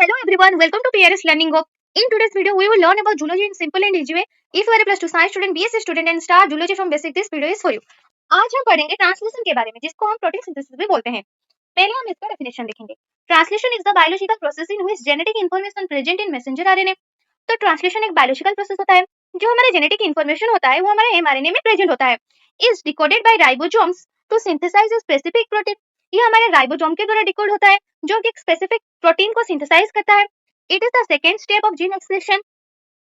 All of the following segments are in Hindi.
Hello everyone, welcome to PRS Learning Hub. In today's video, we will learn about zoology in simple and easy way. If you are a plus 2 science student, BSc student and start zoology from basic, this video is for you. आज हम पढ़ेंगे ट्रांसलेशन के बारे में, जिसको हम प्रोटीन सिंथेसिस भी बोलते हैं। पहले हम इसका डेफिनेशन देखेंगे। Translation is the biological process in which genetic information present in messenger RNA. तो ट्रांसलेशन एक बायोलॉजिकल प्रोसेस होता है, जो हमारे जेनेटिक इंफॉर्मेशन होता है वो हमारे एमआरएनए में प्रेजेंट होता है। Is decoded by ribosomes to synthesize a specific protein. ये हमारे राइबोसोम के द्वारा डिकोड होता है, जो कि एक स्पेसिफिक प्रोटीन को सिंथेसाइज करता है। It is the second step of gene expression.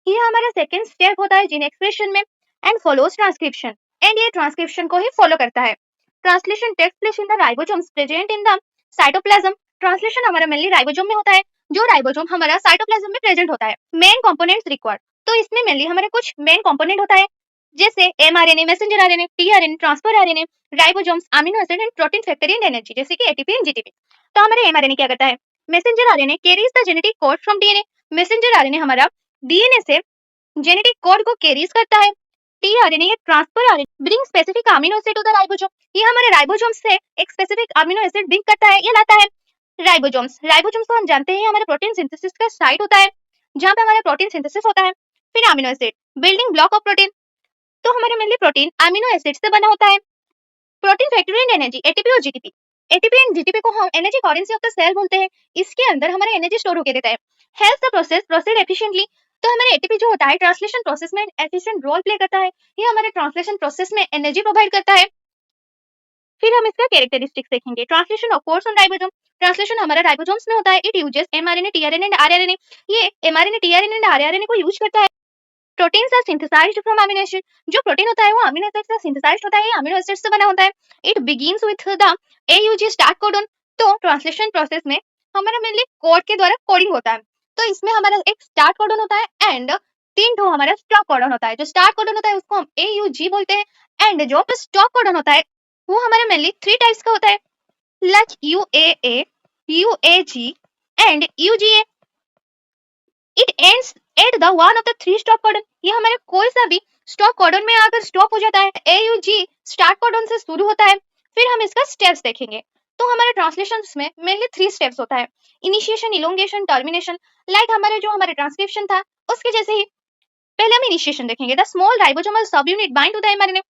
ये हमारा सेकेंड स्टेप होता है जीन एक्सप्रेशन में। And follows transcription. एंड ये ट्रांसक्रिप्शन को ही फॉलो करता है। Translation takes place in the ribosomes present in the cytoplasm. Translation हमारा मेनली राइबोसोम में होता है, जो राइबोसोम हमारा साइटोप्लाज्म में प्रेजेंट होता है। Main components required. तो इसमें मेनली हमारे कुछ मेन कंपोनेंट होता है, जैसे mRNA, messenger RNA, tRNA, transfer RNA, ribosomes, amino acid and protein factor and energy, जैसे कि एटीपी एंड जीटीपी। तो हमारे एमआरएनए क्या करता है? Messenger RNA carries the genetic code from DNA. Messenger RNA हमारा डीएनए से जेनेटिक कोड को कैरीज करता है। टीआरएनए या transfer RNA bring specific amino acid to the ribosome. ये हमारे राइबोसोम से एक स्पेसिफिक अमीनो एसिड ब्रिंग करता है या लाता है। राइबोसोम्स तो हम जानते हैं हमारे प्रोटीन सिंथेसिस का साइट होता है, जहाँ पे हमारा प्रोटीन सिंथेसिस होता है। फिर amino acid building block of protein. तो हमारे मेनली प्रोटीन अमीनो एसिड से बना होता है। Protein factor and energy, ATP और जीटीपी। एटीपी एंड जीटीपी को हम energy currency of the cell बोलते हैं। इसके अंदर हमारे एनर्जी स्टोर होकर देता है। Help the process proceed efficiently. तो हमारे एटीपी जो होता है ट्रांसलेशन प्रोसेस में एफिशिएंट रोल प्ले करता है। ये हमारे ट्रांसलेशन प्रोसेस में एनर्जी प्रोवाइड करता है। फिर हम इसका कैरेक्टरिस्टिक्स देखेंगे। Translation occurs on ribosome. Translation हमारा राइबोसोम्स में होता है। It uses mRNA, tRNA and rRNA. ये एमआरएनए, टीआरएनए एंड आरआरएनए को यूज करता है। Proteins are synthesized from amino acid. जो प्रोटीन होता है वो अमीनो एसिड से सिंथेसाइज्ड होता है, अमीनो एसिड से बना होता है। It begins with the AUG start codon. तो ट्रांसलेशन प्रोसेस में हमारा मेनली कोड के द्वारा कोडिंग होता है। तो इसमें हमारा एक स्टार्ट कोडन होता है एंड 3 ठो हमारा स्टॉप कोडन होता है। जो स्टार्ट कोडन होता है उसको हम एयूजी बोलते हैं, एंड जो स्टॉप कोडन होता है वो हमारा मेनली 3 टाइप्स का होता है, like यूएए, यूएजी and UGA. It ends at the one of the 3 stop codon. ये हमारे कोई सा भी स्टॉप कोडन में आकर स्टॉप हो जाता है। एयूजी स्टार्ट कोडन से शुरू होता है। फिर हम इसका स्टेप्स देखेंगे। तो हमारे ट्रांसलेशंस में मेनली 3 स्टेप्स होता है, इनिशिएशन, इलोंगेशन, टर्मिनेशन। लाइक हमारे ट्रांसक्रिप्शन था उसके जैसे ही। पहले हम इनिशिएशन देखेंगे। The small ribosomal subunit bind to the mRNA.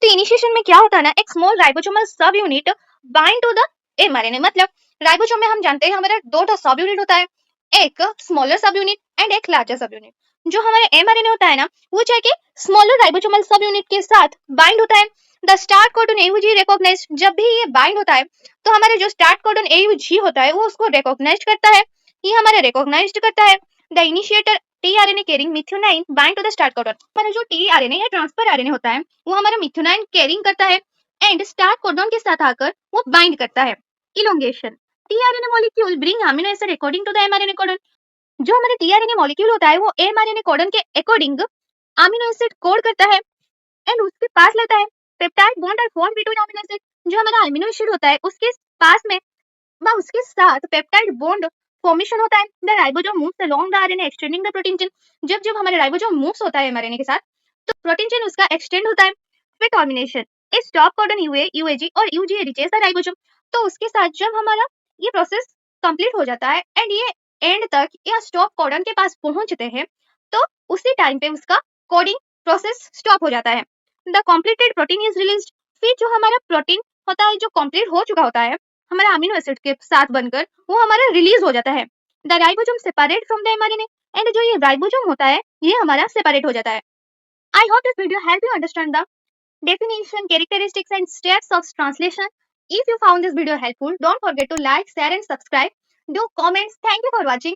तो इनिशिएशन में क्या होता है ना, एक small ribosomal subunit bind to the mRNA. मतलब राइबोसोम में हम जानते हैं हमारा 2 सब यूनिट होता है, एक स्मॉलर सब यूनिट एंड एक लार्जर सब यूनिट। जो हमारे एमआरएनए होता है ना, वो चाहे कि स्मॉलर राइबोसोमल सब यूनिट के साथ बाइंड होता है। The start codon AUG recognize. जब भी ये बाइंड होता है तो हमारे जो स्टार्ट कोडन एयूजी होता है वो उसको रिकॉग्नाइज करता है। ये हमारे रिकॉग्नाइज करता है। The initiator tRNA carrying methionine bind to the start codon. हमारा जो टीआरएनए या ट्रांसफर आरएनए होता है वो हमारा मिथ्योनाइन कैरिंग करता है एंड स्टार्ट कोडन के साथ आकर वो बाइंड करता है। Elongation, tRNA molecule bring amino acid according to the mRNA codon. जो हमारे टीआरएनए मॉलिक्यूल होता है वो एमआरएनए कोडन के अकॉर्डिंग अमीनो एसिड कोड करता है एंड उसके पास लेता है। Peptide bond are form between amino acid. जो हमारा अमीनो एसिड होता है उसके पास में व उसके साथ पेप्टाइड बॉन्ड फॉर्मेशन होता है। The ribosome moves along the RNA extending the protein chain. जब हमारे राइबोसोम मूव्स होता है एमआरएनए के साथ तो प्रोटीन चेन उसका एक्सटेंड होता है। फिर टर्मिनेशन, ए स्टॉप कोडन यूए, यूएजी और यूजीए रीचेस द राइबोसोम। तो उसके साथ जब हमारा ये प्रोसेस कंप्लीट हो जाता है एंड ये एंड तक या स्टॉप कोडन के पास पहुंचते हैं तो उसी टाइम पे उसका कोडिंग प्रोसेस स्टॉप हो जाता है। The completed protein is released. फिर जो हमारा प्रोटीन होता है जो कंप्लीट हो चुका होता है हमारा अमीनो एसिड के साथ बनकर, वो हमारा रिलीज हो जाता है। The ribosome separate from the mRNA. And जो ये राइबोसोम होता है ये हमारा सेपरेट हो जाता है। I hope this video help you understand the definition, characteristics and steps of translation. If you found this video helpful, don't forget to like, share and subscribe. Do comments. Thank you for watching.